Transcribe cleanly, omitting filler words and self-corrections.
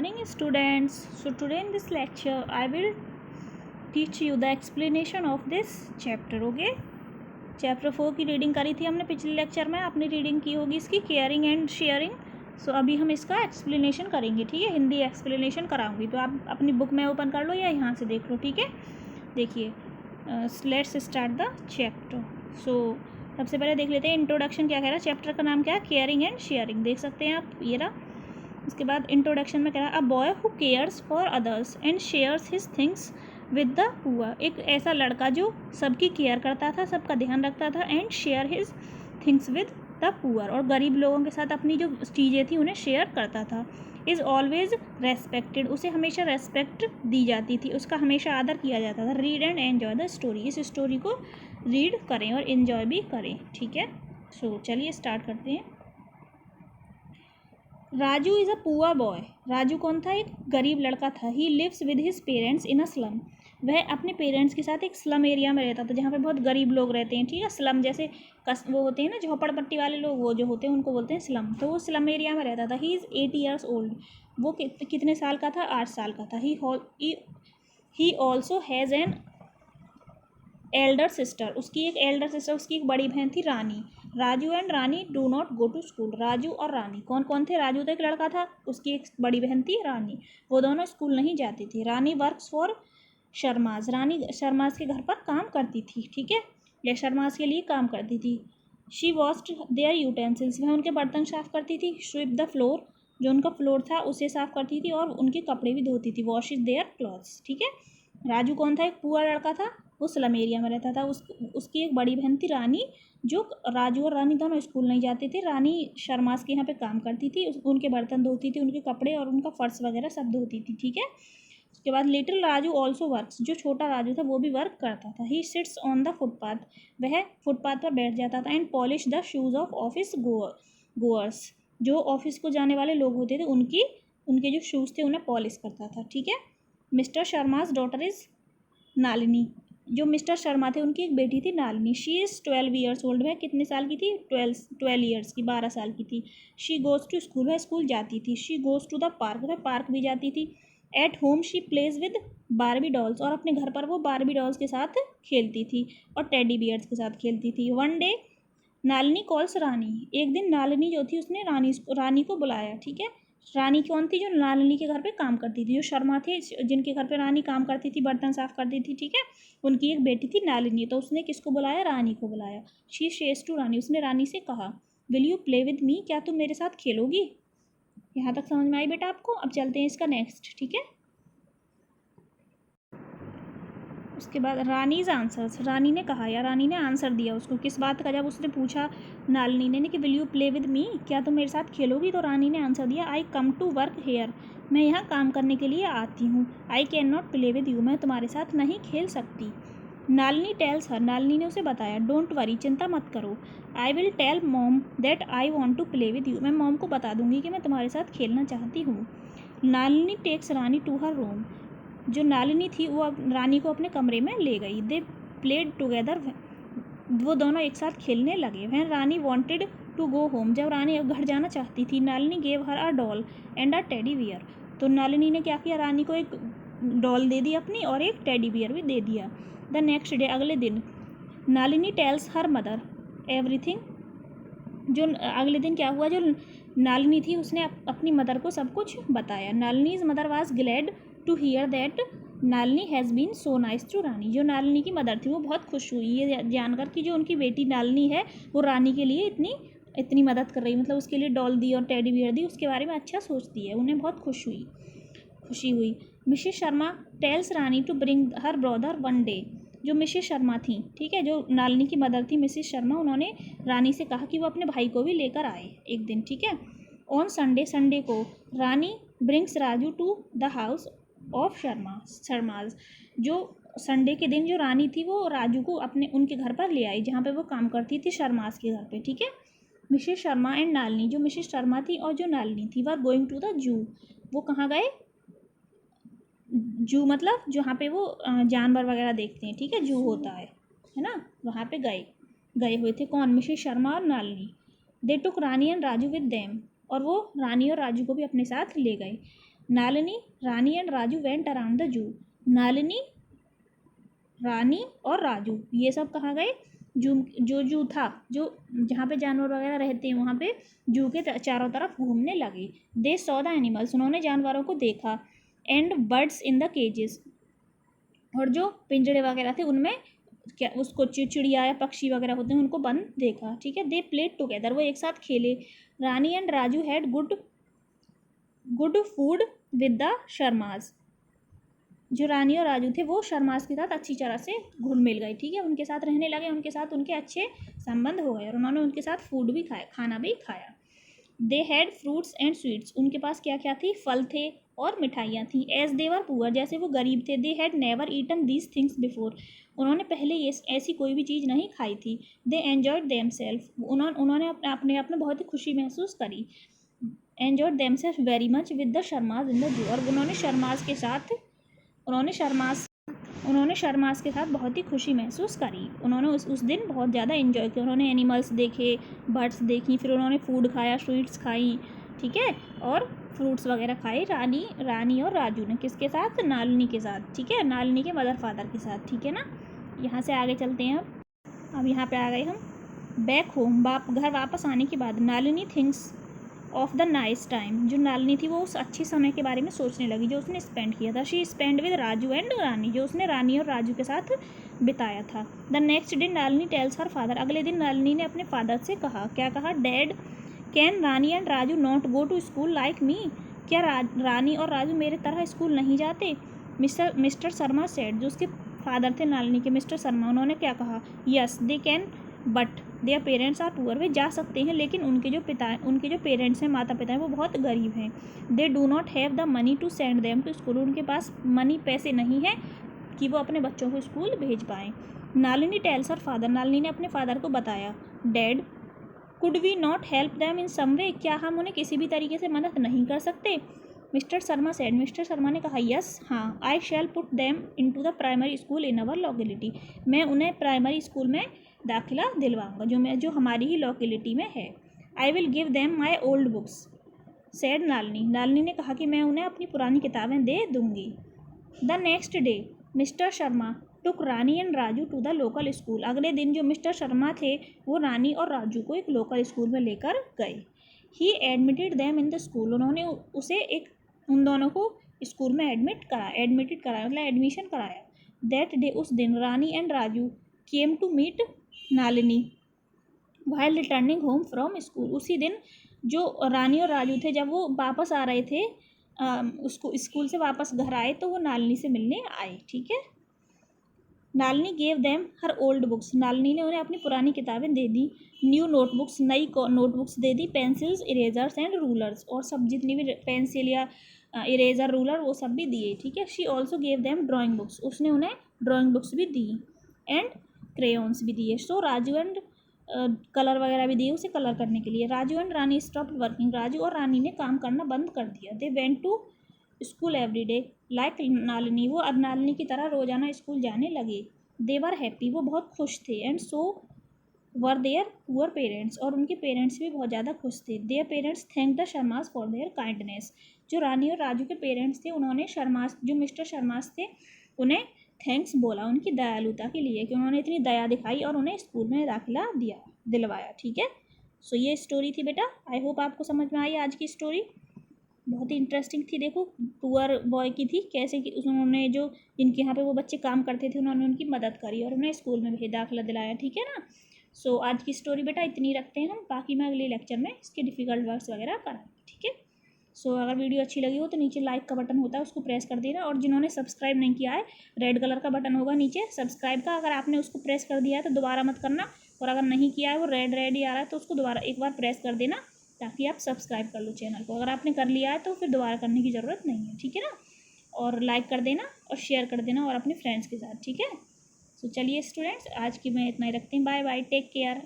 morning students. So today in this lecture I will teach you the explanation of this chapter. Okay, chapter 4 की reading करी थी हमने पिछले lecture में. आपने रीडिंग की होगी इसकी केयरिंग एंड शेयरिंग. सो अभी हम इसका एक्सप्लेनेशन करेंगे. ठीक है, हिंदी एक्सप्लेनेशन कराऊंगी तो आप अपनी बुक में ओपन कर लो या यहाँ से देख लो. ठीक है, देखिए लेट्स स्टार्ट द चैप्टर. सो सबसे पहले देख लेते हैं इंट्रोडक्शन क्या कह रहा है. चैप्टर का नाम क्या है? Caring and sharing. देख सकते हैं आप, ये रहा. उसके बाद इंट्रोडक्शन में कह रहा है a boy who cares for others and shares his things with the poor. एक ऐसा लड़का जो सबकी केयर करता था, सबका ध्यान रखता था. And share his things with the poor, और गरीब लोगों के साथ अपनी जो चीज़ें थी उन्हें शेयर करता था. इज़ ऑलवेज रेस्पेक्टेड, उसे हमेशा रेस्पेक्ट दी जाती थी, उसका हमेशा आदर किया जाता था. Read and enjoy the story, इस स्टोरी को रीड करें और इन्जॉय भी करें. ठीक है, सो चलिए स्टार्ट करते हैं. Raju is a poor boy. Raju कौन था? एक गरीब लड़का था. He lives with his parents in a slum. वह अपने पेरेंट्स के साथ एक स्लम एरिया में रहता था जहाँ पे बहुत गरीब लोग रहते हैं. ठीक है, स्लम जैसे वो होते हैं ना झोपड़पट्टी वाले लोग, वो जो होते हैं उनको बोलते हैं स्लम. तो वो स्लम एरिया में रहता था. He is 8 years old. वो कितने साल का था? 8 साल का था. He also has an elder sister. उसकी एक एल्डर सिस्टर, उसकी एक बड़ी बहन थी Rani. Raju and Rani do not go to school. Raju और रानी कौन कौन थे? राजू तो एक लड़का था, उसकी एक बड़ी बहन थी रानी. वो दोनों स्कूल नहीं जाती थी. रानी वर्क्स फॉर शर्माज. रानी शर्माज के घर पर काम करती थी. ठीक है, या शर्माज के लिए काम करती थी. She washed their utensils. वह उनके बर्तन साफ़ करती थी. स्वीप द फ्लोर, जो उनका फ्लोर था उसे साफ़ करती थी, और उनके कपड़े भी धोती थी. Washes their clothes. ठीक है, राजू कौन था? एक पुअर लड़का था, वो स्लम एरिया में रहता था. उसकी एक बड़ी बहन थी रानी, जो राजू और रानी दोनों स्कूल नहीं जाते थे. रानी शर्मास के यहाँ पे काम करती थी, उनके बर्तन धोती थी, उनके कपड़े और उनका फर्श वगैरह सब धोती थी. ठीक है, उसके बाद लिटिल राजू ऑल्सो वर्क्स. जो छोटा राजू था वो भी वर्क करता था. He sits on the footpath. वह फुटपाथ पर बैठ जाता था. And polish the shoes of office goers. जो ऑफिस को जाने वाले लोग होते थे उनके जो शूज़ थे उन्हें पॉलिश करता था. ठीक है, mister Sharma's daughter is Nalini. जो मिस्टर शर्मा थे उनकी एक बेटी थी Nalini. She is 12 years old. वह कितने साल की थी? 12 years की, 12 साल की थी. She goes to school. वह स्कूल जाती थी. She goes to the park. वह पार्क भी जाती थी. At home she plays with Barbie dolls. और अपने घर पर वो बारबी डॉल्स के साथ खेलती थी और टेडी बियर्स के साथ खेलती थी. वन डे नालिनी कॉल्स रानी. एक दिन नालिनी जो थी उसने रानी को बुलाया. ठीक है, रानी कौन थी? जो नालिनी के घर पे काम करती थी. जो शर्मा थे जिनके घर पे रानी काम करती थी, बर्तन साफ़ करती थी. ठीक है, उनकी एक बेटी थी नालिनी. तो उसने किसको बुलाया? रानी को बुलाया. शी शेज टू रानी. उसने रानी से कहा will you play with me. क्या तुम मेरे साथ खेलोगी? यहाँ तक समझ में आई बेटा आपको? अब चलते हैं इसका नेक्स्ट. ठीक है, उसके बाद रानीज आंसर्स. रानी ने कहा या रानी ने आंसर दिया उसको. किस बात का? जब उसने पूछा नालिनी ने कि will you play with me, क्या तुम मेरे साथ खेलोगी, तो रानी ने आंसर दिया आई कम टू वर्क हेयर. मैं यहाँ काम करने के लिए आती हूँ. I can not play with you. मैं तुम्हारे साथ नहीं खेल सकती. नालिनी टेल्स हर. नालिनी ने उसे बताया डोंट वरी, चिंता मत करो. I will tell mom that I want to play with you. मैं मॉम को बता दूंगी कि मैं तुम्हारे साथ खेलना चाहती हूँ. Nalini takes Rani to her room. जो नालिनी थी वो अब रानी को अपने कमरे में ले गई. They played together. वो दोनों एक साथ खेलने लगे. वह रानी वांटेड टू गो होम. जब रानी अब घर जाना चाहती थी, Nalini gave her a doll and a teddy bear. तो नालिनी ने क्या किया? रानी को एक डॉल दे दी अपनी और एक टेडी बियर भी दे दिया. द नेक्स्ट डे, अगले दिन, Nalini tells her mother everything. जो अगले दिन क्या हुआ? जो नालिनी थी उसने अपनी मदर को सब कुछ बताया. Nalini's mother was glad to hear that Nalini has been so nice to Rani. जो नालिनी की मदर थी वो बहुत खुश हुई ये जानकर कि जो उनकी बेटी नालिनी है वो रानी के लिए इतनी मदद कर रही, मतलब उसके लिए डॉल दी और टेडी बियर दी, उसके बारे में अच्छा सोचती है. उन्हें बहुत खुशी हुई. Mrs Sharma tells Rani to bring her brother one day. जो मिसेस शर्मा थी, ठीक है, जो नालिनी की मदर थी मिसेस शर्मा, उन्होंने रानी से कहा कि वो अपने भाई को भी लेकर आए एक दिन. ठीक है, ऑन संडे को Rani brings Raju to the house of Sharmas. जो संडे के दिन जो रानी थी वो राजू को उनके घर पर ले आई जहाँ पे वो काम करती थी, शर्माज के घर पे. ठीक है, मिसेस शर्मा एंड नालिनी. जो मिसेस शर्मा थी और जो नालिनी थी were going to the zoo. वो कहाँ गए? जू मतलब जहाँ पे वो जानवर वगैरह देखते हैं. ठीक है, जू होता है ना, वहाँ पे गए हुए थे. कौन? मिसेस शर्मा और नालिनी. दे टुक Rani and Raju with them. और वो रानी और राजू को भी अपने साथ ले गए. Nalini, Rani and Raju went around the zoo. Nalini, रानी और राजू ये सब कहाँ गए? जू था, जो जहाँ पे जानवर वगैरह रहते हैं वहाँ पे जू के चारों तरफ घूमने लगे। दे सॉ द एनिमल्स, उन्होंने जानवरों को देखा। एंड बर्ड्स इन द केजेस, और जो पिंजड़े वगैरह थे उनमें क्या उसको चिड़िया या पक्षी वगैरह होते हैं उनको बंद देखा। ठीक है। दे प्लेड टुगेदर, वो एक साथ खेले। Rani and Raju had good food with the Sharmas, जो रानी और राजू थे वो शर्माज के साथ अच्छी तरह से घुल मिल गए। ठीक है। उनके साथ रहने लगे, उनके साथ उनके अच्छे संबंध हो गए और उन्होंने उनके साथ फूड भी खाया, खाना भी खाया। They had fruits and sweets, उनके पास क्या क्या थी? फल थे और मिठाइयाँ थी। एज दे वर पुअर, जैसे वो गरीब थे। They had never eaten these things before, उन्होंने पहले ये ऐसी कोई भी चीज़ नहीं खाई थी। दे एन्जॉयड देम सेल्फ, उन्होंने अपने आप में बहुत ही खुशी महसूस करी। Enjoyed them self very much with the Sharma's in the zoo, और उन्होंने शर्माज के साथ बहुत ही खुशी महसूस करी। उन्होंने उस दिन बहुत ज़्यादा एंजॉय किया। उन्होंने एनिमल्स देखे, बर्ड्स देखी, फिर उन्होंने फूड खाया, स्वीट्स खाई। ठीक है। और फ्रूट्स वगैरह खाए। रानी और राजू ने किसके साथ? नालिनी के साथ। ठीक है। नालिनी के मदर फादर के साथ। ठीक है ना। यहाँ से आगे चलते हैं। अब यहाँ पे आ गए हम बैक होम, घर वापस आने के बाद। Nalini thinks of the nice time, जो नालिनी थी वो उस अच्छे समय के बारे में सोचने लगी जो उसने स्पेंड किया था। She spend with Raju and Rani, जो उसने रानी और राजू के साथ बिताया था। The next day Nalini tells her father, अगले दिन नालिनी ने अपने फादर से कहा। क्या कहा? Dad, can Rani and Raju not go to school like me, क्या रानी और राजू मेरे तरह स्कूल नहीं जाते? मिस्टर शर्मा सेड, जो उसके फादर थे नालिनी के, मिस्टर शर्मा, उन्होंने क्या कहा? Yes they can but their parents are poor, वे जा सकते हैं लेकिन उनके जो पेरेंट्स हैं, माता पिता हैं, वो बहुत गरीब हैं। They do not have the money to send them to school, उनके पास पैसे नहीं हैं कि वो अपने बच्चों को स्कूल भेज पाएँ। Nalini tells her father, Nalini ने अपने फादर को बताया। Dad, could we not help them in some way, क्या हम उन्हें किसी भी तरीके से मदद नहीं कर सकते? Mister Sharma said, mister Sharma ने कहा। यस, हाँ। I shall put them into the primary school in our locality, मैं उन्हें प्राइमरी स्कूल में दाखिला दिलवाऊंगा जो हमारी ही लोकेलिटी में है। I will give them my old books said Nalini ने कहा कि मैं उन्हें अपनी पुरानी किताबें दे दूंगी। The next day Mr Sharma took Rani and Raju to the local school, अगले दिन जो मिस्टर शर्मा थे वो रानी और राजू को एक लोकल स्कूल में लेकर गए। ही admitted them in the school, उन्होंने उन दोनों को स्कूल में एडमिटेड कराया मतलब एडमिशन कराया। दैट डे, उस दिन, Rani and Raju came to meet Nalini while returning home from school, उसी दिन जो रानी और राजू थे जब वो वापस आ रहे थे उसको स्कूल से वापस घर आए तो वो नालिनी से मिलने आए। ठीक है। Nalini gave them her old books, Nalini ने उन्हें अपनी पुरानी किताबें दे दी। न्यू नोटबुक्स, नई notebooks they the. Pencils, erasers and rulers, और सब जितनी भी पेंसिल या इरेजर, रूलर, वो सब भी दिए। ठीक है। She also gave them drawing books, उसने उन्हें ड्राइंग बुक्स भी दी। एंड क्रेयॉन्स भी दिए। सो राजू एंड कलर वगैरह भी दिए उसे कलर करने के लिए। Raju and Rani stopped working, Raju और रानी ने काम करना बंद कर दिया। They went to school every day like Nalini, वो अब नालिनी की तरह रोजाना स्कूल जाने लगे। दे वर हैप्पी, वो बहुत खुश थे। And so were their poor parents, और उनके पेरेंट्स भी बहुत ज़्यादा खुश थे। Their parents thank the Sharmas for their kindness, जो रानी और राजू के पेरेंट्स थे उन्होंने जो मिस्टर शर्मास थे उन्हें थैंक्स बोला उनकी दयालुता के लिए कि उन्होंने इतनी दया दिखाई और उन्हें स्कूल में दाखिला दिलवाया। ठीक है। सो ये स्टोरी थी बेटा। आई होप आपको समझ में आई आज की स्टोरी। बहुत ही इंटरेस्टिंग थी। देखो पुअर बॉय की थी, कैसे कि उन्होंने जो जिनके यहाँ पे वो बच्चे काम करते थे उन्होंने उनकी मदद करी और उन्हें स्कूल में भी दाखिला दिलाया। ठीक है ना। सो आज की स्टोरी बेटा इतनी रखते हैं हम, बाकी मैं अगले लेक्चर में इसके डिफ़िकल्ट वर्ड्स वगैरह कराऊंगी। ठीक है। सो अगर वीडियो अच्छी लगी हो तो नीचे लाइक का बटन होता है उसको प्रेस कर देना, और जिन्होंने सब्सक्राइब नहीं किया है रेड कलर का बटन होगा नीचे सब्सक्राइब का, अगर आपने उसको प्रेस कर दिया है तो दोबारा मत करना, और अगर नहीं किया है वो रेड ही आ रहा है तो उसको दोबारा एक बार प्रेस कर देना ताकि आप सब्सक्राइब कर लो चैनल को। अगर आपने कर लिया है तो फिर दोबारा करने की ज़रूरत नहीं है। ठीक है ना। और लाइक कर देना और शेयर कर देना और अपने फ्रेंड्स के साथ। ठीक है। सो चलिए स्टूडेंट्स आज की मैं इतना ही रखती हूँ। Bye bye, take care.